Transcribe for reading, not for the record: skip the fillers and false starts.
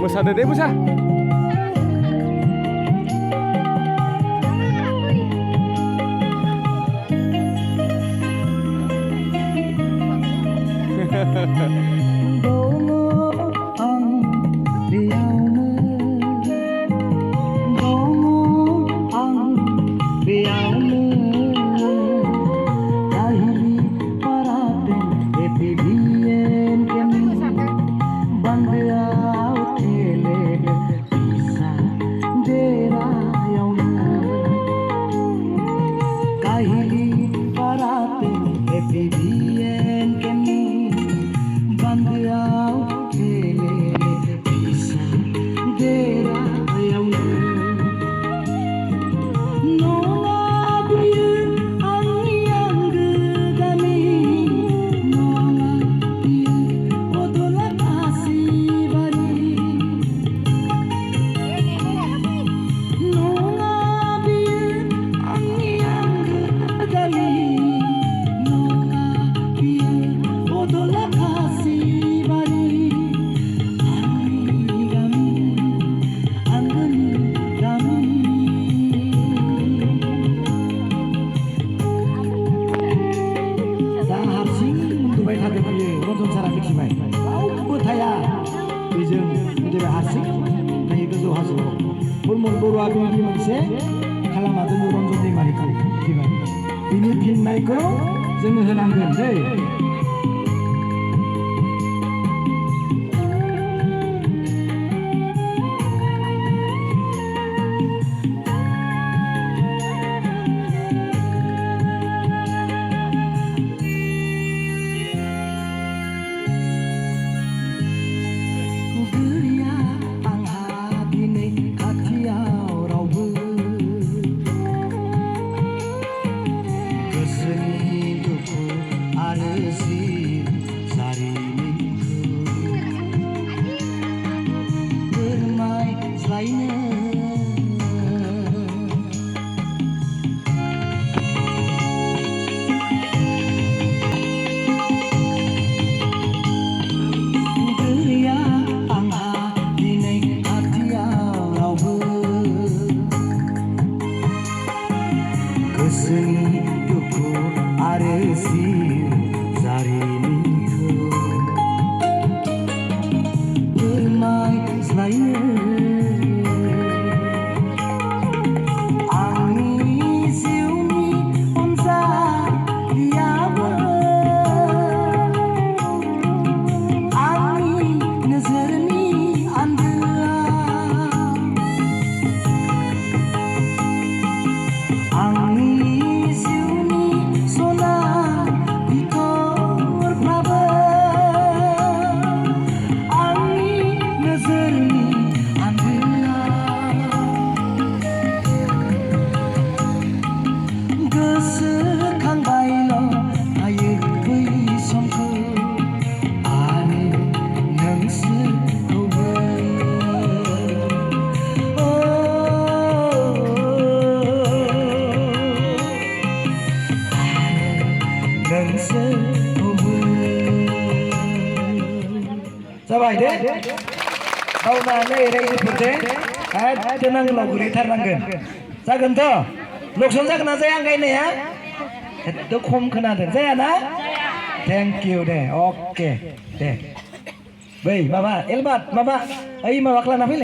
Mosaदो deh Musa. Purmon Borua bibi moनसे खालामा जोङो रन्जन दैमारिखौ फैबाय बिनि फिननायखौ जोङो होनांगोन दै गोसोनि दुखु आरो जिउ जारिमिनखौ फोरमायज्लायनो आंनि जिउनि अनजालियाबो आंनि नोजोरनि आन्दोआ आंनि जाबाय दे बावनानै रायजोफोरजों एकदम नांगोलाव गोलैथारनांगोन जागोनथ' लक्सन जागोन ना जाया आं गायनाया एकदम खम खोनादों जायाना थेंक इउ दे अके दे बै माबा एलबात माबा ओइ माबा खालामना फैलाय